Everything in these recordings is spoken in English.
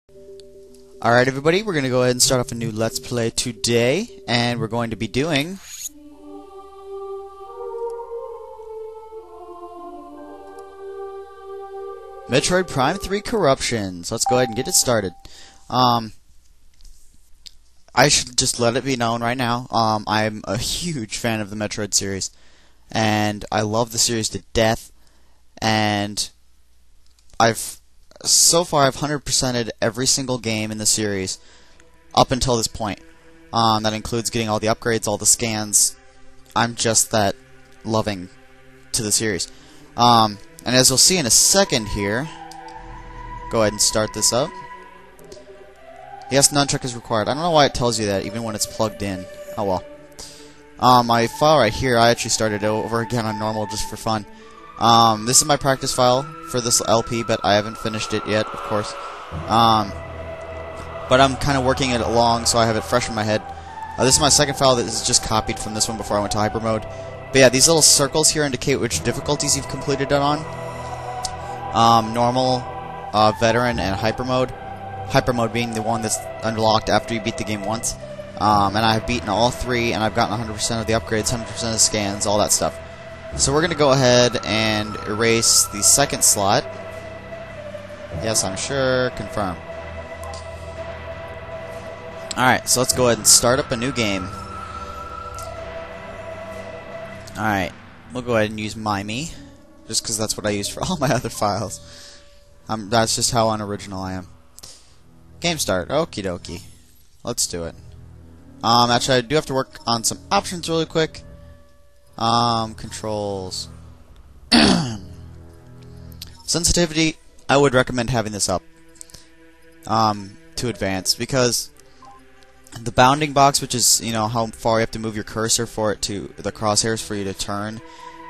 Alright everybody, we're going to go ahead and start off a new Let's Play today, and we're going to be doing Metroid Prime 3 Corruptions. Let's go ahead and get it started. I should just let it be known right now, I'm a huge fan of the Metroid series, and I love the series to death, and so far I've 100%ed every single game in the series up until this point. That includes getting all the upgrades, all the scans. I'm just that loving to the series. And as you'll see in a second here, go ahead and start this up. Yes, nunchuck is required. I don't know why it tells you that even when it's plugged in. Oh well. My file right here, I actually started it over again on normal just for fun. This is my practice file for this LP, but I haven't finished it yet, of course. But I'm kind of working it along, so I have it fresh in my head. This is my second file that is just copied from this one before I went to hyper mode. But yeah, these little circles here indicate which difficulties you've completed it on. Normal, veteran, and hyper mode. Hyper mode being the one that's unlocked after you beat the game once. And I've beaten all three, and I've gotten 100% of the upgrades, 100% of the scans, all that stuff. So we're going to go ahead and erase the second slot. Yes, I'm sure. Confirm. Alright, so let's go ahead and start up a new game. Alright, we'll go ahead and use MyMe, just because that's what I use for all my other files. That's just how unoriginal I am. Game start. Okie dokie. Let's do it. Actually, I do have to work on some options really quick. Controls. Sensitivity, I would recommend having this up to advanced, because the bounding box, which is, you know, how far you have to move your cursor for it to, the crosshairs for you to turn,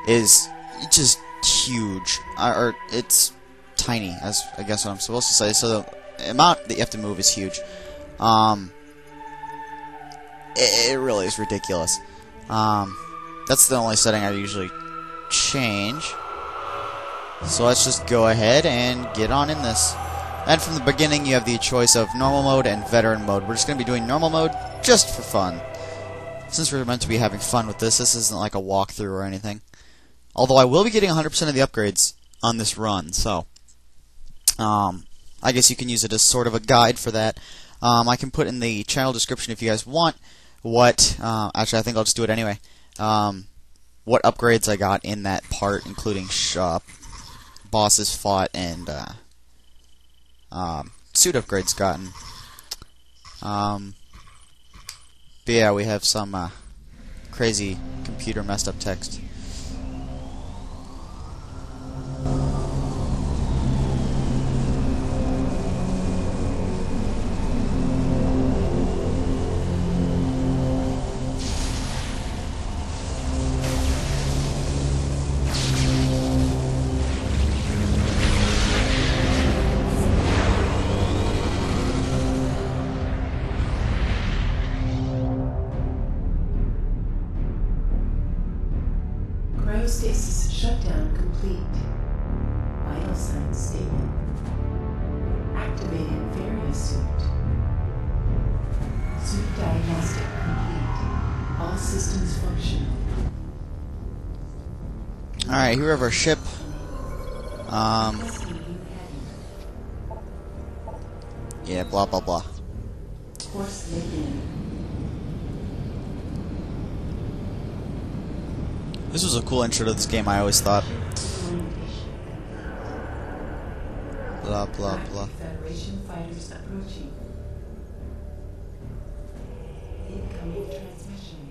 is just huge. Or it's tiny, as I guess what I'm supposed to say, so the amount that you have to move is huge. It really is ridiculous. That's the only setting I usually change. So let's just go ahead and get on in this. And from the beginning you have the choice of normal mode and veteran mode. We're just going to be doing normal mode just for fun. Since we're meant to be having fun with this isn't like a walkthrough or anything. Although I will be getting 100% of the upgrades on this run, so I guess you can use it as sort of a guide for that. I can put in the channel description if you guys want what, actually I think I'll just do it anyway. What upgrades I got in that part, including bosses fought and suit upgrades gotten. But yeah, we have some crazy computer messed up text. Cryostasis shutdown complete. Vital signs stable. Activating various suit. Suit diagnostic complete. All systems functional. Alright, here we have our ship. Yeah, blah blah blah. Course laid in. This was a cool intro to this game, I always thought. Blah blah blah. Federation fighters approaching. Incoming transmission.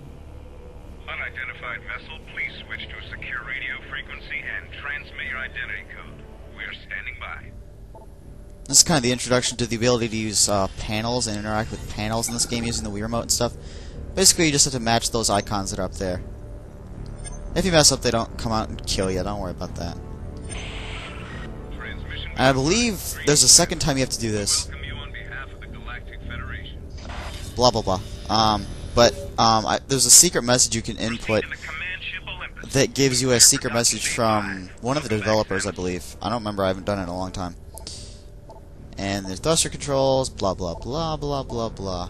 Unidentified vessel, please switch to a secure radio frequency and transmit your identity code. We are standing by. This is kind of the introduction to the ability to use panels and interact with panels in this game using the Wii Remote and stuff. Basically, you just have to match those icons that are up there. If you mess up, they don't come out and kill you. Don't worry about that. And I believe there's a second time you have to do this. Blah blah blah. There's a secret message you can input that gives you a secret message from one of the developers, I believe. I don't remember. I haven't done it in a long time. And there's thruster controls, blah blah blah blah blah blah.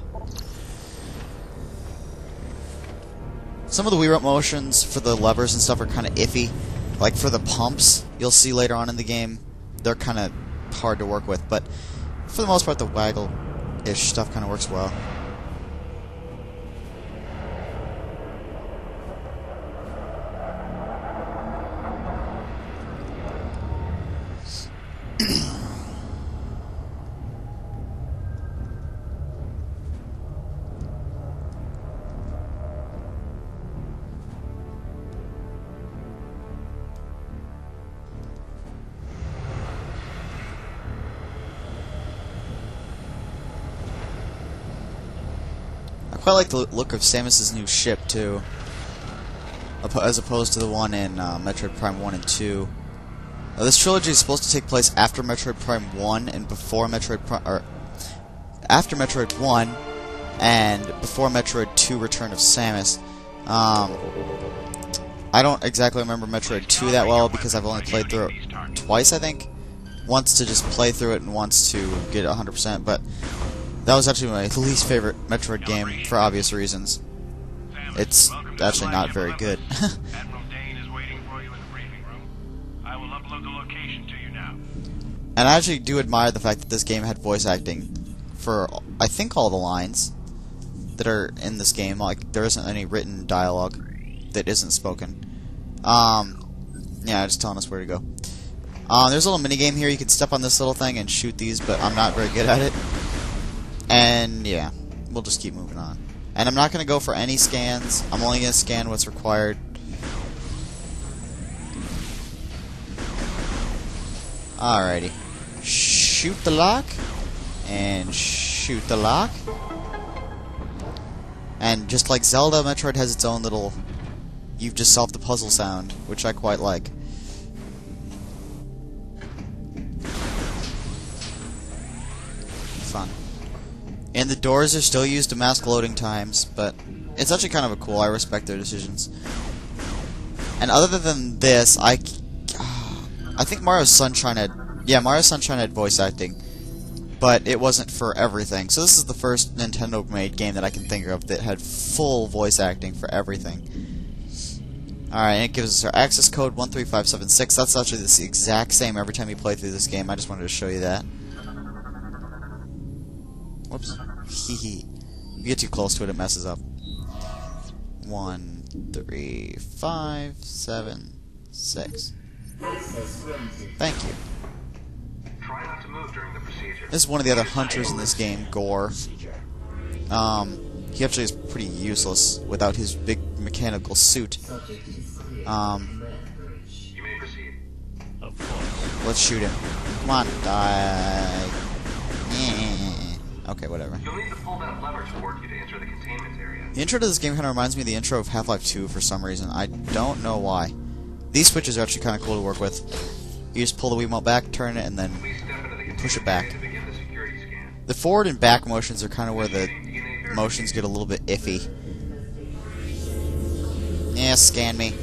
Some of the Wii remote motions for the levers and stuff are kind of iffy. Like for the pumps, you'll see later on in the game, they're kind of hard to work with. But for the most part, the waggle-ish stuff kind of works well. I quite like the look of Samus's new ship, too, as opposed to the one in Metroid Prime 1 and 2. Now, this trilogy is supposed to take place after Metroid Prime 1 and before Metroid Prime... or after Metroid 1 and before Metroid 2 Return of Samus. I don't exactly remember Metroid 2 that well because I've only played through it twice, I think. Once to just play through it and once to get 100%, but that was actually my least favorite Metroid game for obvious reasons. It's actually not very good. Admiral Dane is waiting for you in the briefing room. I will upload the location to you now. And I actually do admire the fact that this game had voice acting for, I think, all the lines that are in this game. Like, there isn't any written dialogue that isn't spoken. Yeah, just telling us where to go. There's a little mini game here. You can step on this little thing and shoot these, but I'm not very good at it. And yeah, we'll just keep moving on. And I'm not going to go for any scans. I'm only going to scan what's required. Alrighty. Shoot the lock. And shoot the lock. And just like Zelda, Metroid has its own little "you've just solved the puzzle" sound, which I quite like. Fun. And the doors are still used to mask loading times, but it's actually kind of cool. I respect their decisions. And other than this, I think Mario Sunshine had voice acting, but it wasn't for everything. So this is the first Nintendo-made game that I can think of that had full voice acting for everything. Alright, and it gives us our access code 13576. That's actually the exact same every time you play through this game. I just wanted to show you that. Whoops. Hehe. You get too close to it, it messes up. 1, 3, 5, 7, 6. Thank you. Try not to move during the procedure. This is one of the other hunters in this game, Gore. He actually is pretty useless without his big mechanical suit. You may proceed. Let's shoot him. Come on, die. Okay, whatever. You'll need to pull that lever toward you to enter the containment area. The intro to this game kind of reminds me of the intro of Half-Life 2 for some reason. I don't know why. These switches are actually kind of cool to work with. You just pull the Wiimote back, turn it, and then Please step into the push it containment back. area to begin the security scan. The forward and back motions are kind of where the motions get a little bit iffy. Yeah, scan me.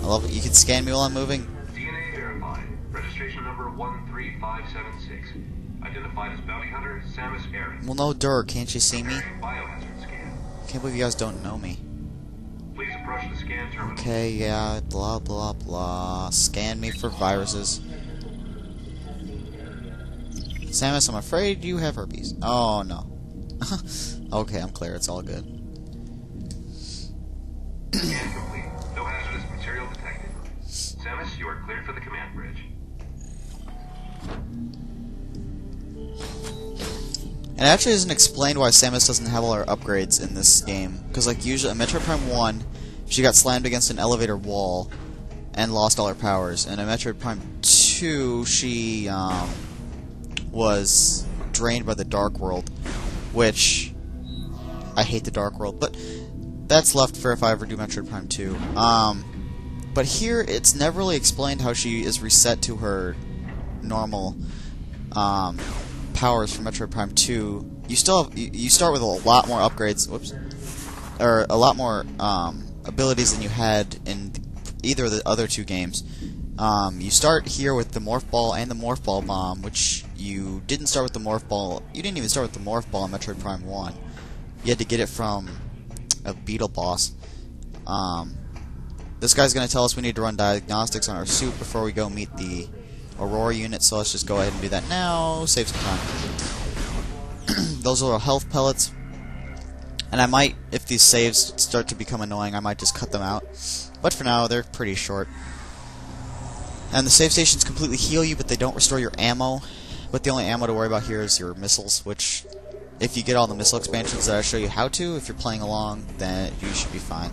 I love it. You can scan me while I'm moving. DNA verified. Registration number 13576. Identified as bounty hunter Samus Aran. Well, no, can't you see me? Biohazard scan. Can't believe you guys don't know me. Please approach the scan terminal. Okay, yeah, blah, blah, blah. Scan me for viruses. Samus, I'm afraid you have herpes. Oh, no. Okay, I'm clear. It's all good. Scan complete. No hazardous material detected. Samus, you are cleared for the command bridge. It actually isn't explained why Samus doesn't have all her upgrades in this game. Because, like, usually in Metroid Prime 1, she got slammed against an elevator wall and lost all her powers. And in Metroid Prime 2, she was drained by the Dark World, which I hate the Dark World, but that's left for if I ever do Metroid Prime 2. But here, it's never really explained how she is reset to her normal powers from Metroid Prime 2. You still have, you start with a lot more upgrades. Whoops, or a lot more abilities than you had in either of the other two games. You start here with the Morph Ball and the Morph Ball Bomb, which you didn't start with the Morph Ball. You didn't even start with the Morph Ball in Metroid Prime 1. You had to get it from a beetle boss. This guy's going to tell us we need to run diagnostics on our suit before we go meet the Aurora unit, so let's just go ahead and do that now. Save some time. Those are little health pellets. And I might, if these saves start to become annoying, I might just cut them out. But for now, they're pretty short. And the save stations completely heal you, but they don't restore your ammo. But the only ammo to worry about here is your missiles, which, if you get all the missile expansions that I show you how to, if you're playing along, then you should be fine.